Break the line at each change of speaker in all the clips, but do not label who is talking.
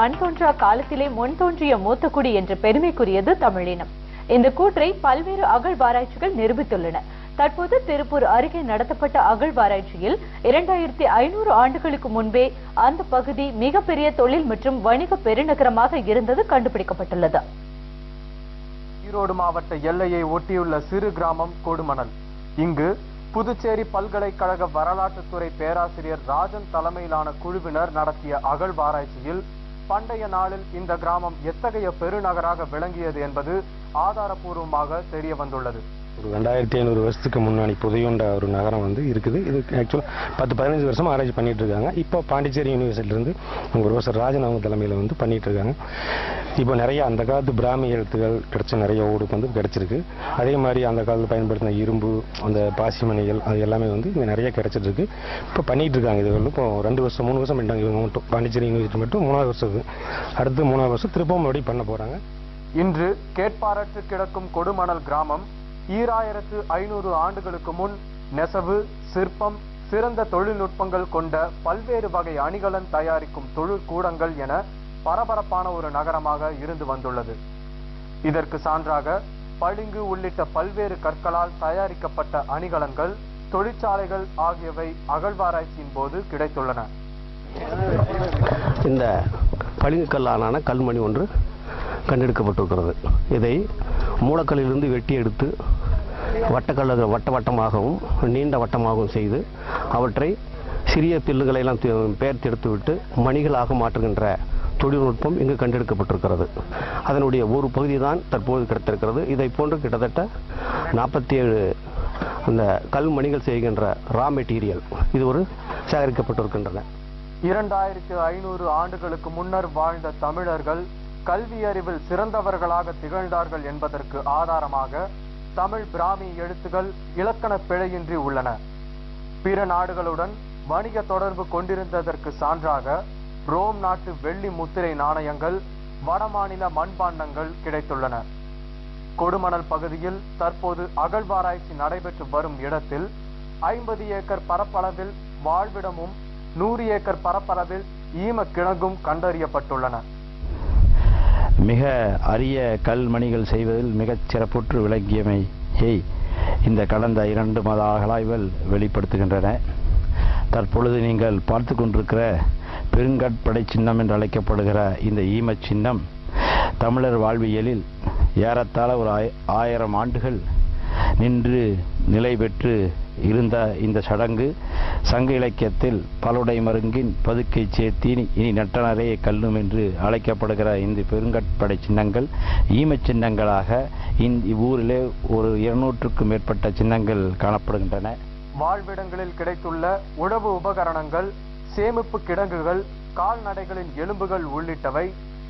மண் தோன்றா காலத்திலே முன் தோன்றிய மூத்த குடி என்ற பெருமைக்குரியது தமிழினம். இந்த கூற்றை பல்வேறு அகழ்வாராய்ச்சிகள் நிரூபித்துள்ளன. தற்போது திருப்பூர் அருகே நடத்தப்பட்ட அகழ்வாராய்ச்சியில் 2500 ஆண்டுகளுக்கு முன்பே அந்த பகுதி மிகப்பெரிய தொழில் மற்றும் வணிக பெருநகரமாக இருந்தது கண்டுபிடிக்கப்பட்டுள்ளது.
ஈரோடு மாவட்ட எல்லையை ஒட்டியுள்ள சிறு கிராமம் கொடுமணல். இங்கு புதுச்சேரி பல்கலைக்கழக வரலாற்றுத்துறை பேராசிரியர் ராஜன் தலைமையிலான குழுவினர் நடத்திய அகழ்வாராய்ச்சியில் பண்டைய நாளில் இந்த கிராமம் எத்தகைய பெருநகராக விளங்கியது என்பது ஆதாரப்பூர்வமாக தெரிய வந்துள்ளது.
ஒரு 2500 வருஷத்துக்கு முன்னாடி புதையுண்ட ஒரு நகரம் இருக்குது. இது ஆக்சுவலாக 10-15 வருஷம் ஆராய்ச்சி பண்ணிட்டு இருக்காங்க. இப்போ பாண்டிச்சேரி யூனிவர்சிட்டியிலிருந்து ப்ரொஃபசர் ராஜன் அவங்க தலைமையில் பண்ணிட்டு இருக்காங்க. இப்போ நிறைய அந்த காலத்து பிராமி எழுத்துக்கள் கிடைச்ச நிறைய ஓடு கிடைச்சிருக்கு. அதே மாதிரி அந்த காலத்தில் பயன்படுத்தின இரும்பு, அந்த பாசிமணிகள், அது எல்லாமே இங்கே நிறைய கிடைச்சிட்டு இருக்கு. இப்போ பண்ணிட்டு இருக்காங்க. இது இப்போ 2 வருஷம் 3 வருஷம் பண்ணிட்டாங்க. இவங்க மட்டும் பாண்டிச்சேரி யூனிவர்சிட்டி மட்டும் 3வது வருஷத்துக்கு, அடுத்து 3வது வருஷம் திருப்பவும் மறுபடியும் பண்ண போறாங்க.
இன்று கேட்பாரற்று கிடக்கும் கொடுமணல் கிராமம் 2500 ஆண்டுகளுக்கு முன் நெசவு, சிற்பம், சிறந்த தொழில்நுட்பங்கள் கொண்ட பல்வேறு வகை அணிகலன் தயாரிக்கும் தொழிற்கூடங்கள் என பரபரப்பான ஒரு நகரமாக இருந்து வந்துள்ளது. இதற்கு சான்றாக பளிங்கு உள்ளிட்ட பல்வேறு கற்களால் தயாரிக்கப்பட்ட அணிகலன்கள், தொழிற்சாலைகள் ஆகியவை அகழ்வாராய்ச்சியின் போது கிடைத்துள்ளன.
இந்த பளிங்கு கல்லாலான கல்மணி ஒன்று கண்டெடுக்கப்பட்டிருக்கிறது. இதை மூலக்கல்லிலிருந்து வெட்டி எடுத்து வட்டமாகவும் நீண்ட வட்டமாகவும் செய்து அவற்றை சிறிய பில்லுகளை எல்லாம் பெயர்த்தெடுத்துவிட்டு மணிகளாக மாற்றுகின்ற தொழில்நுட்பம் இங்கு கண்டெடுக்கப்பட்டிருக்கிறது. அதனுடைய ஒரு பகுதி தான் தற்போது கிடைத்திருக்கிறது. இதை போன்று கிட்டத்தட்ட 47 அந்த கல் மணிகள் செய்கின்ற ரா மெட்டீரியல் இது ஒரு சேகரிக்கப்பட்டிருக்கின்றன.
2500 ஆண்டுகளுக்கு முன்னர் வாழ்ந்த தமிழர்கள் கல்வி அறிவில் சிறந்தவர்களாக திகழ்ந்தார்கள் என்பதற்கு ஆதாரமாக தமிழ் பிராமி எழுத்துகள் இலக்கண பிழையின்றி உள்ளன. பிற நாடுகளுடன் வணிக தொடர்பு கொண்டிருந்ததற்கு சான்றாக ரோம் நாட்டு வெள்ளி முத்திரை நாணயங்கள், வடமாநில மண்பாண்டங்கள் கிடைத்துள்ளன. கொடுமணல் பகுதியில் தற்போது அகழ்வாராய்ச்சி நடைபெற்று வரும் இடத்தில் 50 ஏக்கர் பரப்பளவில் வாழ்விடமும் 100 ஏக்கர் பரப்பளவில் ஈம கிழங்கும் கண்டறியப்பட்டுள்ளன.
மிக அரிய கல்மணிகள் செய்வதில் மிகச் சிறப்புற்று விளங்கியமையை இந்த கடந்த 2 மாத ஆய்வுகள் வெளிப்படுத்துகின்றன. தற்பொழுது நீங்கள் பார்த்து கொண்டிருக்கிற பெருங்கற்படை சின்னம் என்று அழைக்கப்படுகிற இந்த ஈமச் சின்னம் தமிழர் வாழ்வியலில் ஏறத்தாழ ஒரு 1000 ஆண்டுகள் நின்று நிலை பெற்று இருந்த இந்த சடங்கு சங்க இலக்கியத்தில் பலுடை மருங்கின் பதுக்கை சேர்த்தீன் இனி நட்டனரே கல்லும் என்று அழைக்கப்படுகிற இந்த பெருங்கற்படை சின்னங்கள் ஈமச் சின்னங்களாக இவ்வூரிலே ஒரு 200க்கும் மேற்பட்ட சின்னங்கள் காணப்படுகின்றன.
வாழ்விடங்களில் கிடைத்துள்ள உழவு உபகரணங்கள், சேமிப்பு கிடங்குகள், கால்நடைகளின் எலும்புகள் உள்ளிட்டவை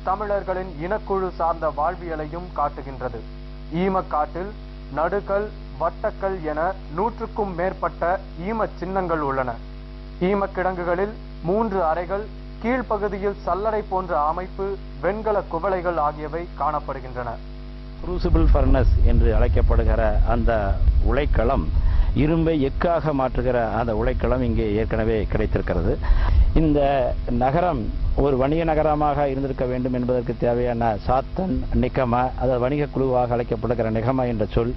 தமிழர்களின் இனக்குழு சார்ந்த வாழ்வியலையும் காட்டுகின்றது. ஈமக்காட்டில் நடுக்கல், வட்டக்கல் என 100க்கும் மேற்பட்ட ஈம சின்னங்கள் உள்ளன. ஈம கிடங்குகளில் 3 அறைகள், கீழ்ப்பகுதியில் சல்லடை போன்ற அமைப்பு, வெண்கல குவளைகள் ஆகியவை காணப்படுகின்றன.
குரூசிபிள் ஃபர்னஸ் என்று அழைக்கப்படுகிற அந்த உலைக்களம், இரும்பை எக்காக மாற்றுகிற அந்த உலைக்களம் இங்கே ஏற்கனவே கிடைத்திருக்கிறது. இந்த நகரம் ஒரு வணிக நகரமாக இருந்திருக்க வேண்டும் என்பதற்கு தேவையான சாத்தன், நிகம, அது வணிக குழுவாக அழைக்கப்படுகிற நிகம என்ற சொல்,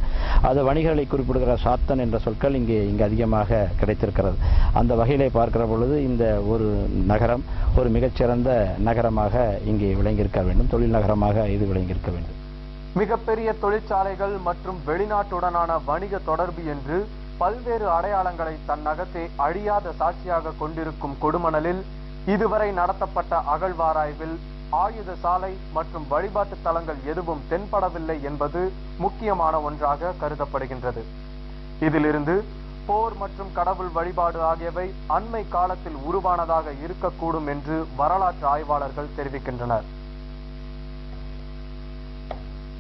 அது வணிகர்களை குறிப்பிடுகிற சாத்தன் என்ற சொற்கள் இங்கே அதிகமாக கிடைத்திருக்கிறது. அந்த வகையிலே பார்க்கிற பொழுது இந்த ஒரு நகரம் ஒரு மிகச்சிறந்த நகரமாக இங்கே விளங்கியிருக்க வேண்டும், தொழில் நகரமாக இது விளங்கியிருக்க வேண்டும்.
மிகப்பெரிய தொழிற்சாலைகள் மற்றும் வெளிநாட்டுடனான வணிக தொடர்பு என்று பல்வேறு அடையாளங்களை தன்னகத்தே அழியாத சாட்சியாக கொண்டிருக்கும் கொடுமணலில் இதுவரை நடத்தப்பட்ட அகழ்வாராய்வில் ஆயுத சாலை மற்றும் வழிபாட்டு தலங்கள் எதுவும் தென்படவில்லை என்பது முக்கியமான ஒன்றாக கருதப்படுகின்றது. இதிலிருந்து போர் மற்றும் கடவுள் வழிபாடு ஆகியவை அண்மை காலத்தில் உருவானதாக இருக்கக்கூடும் என்று வரலாற்று ஆய்வாளர்கள் தெரிவிக்கின்றனர்.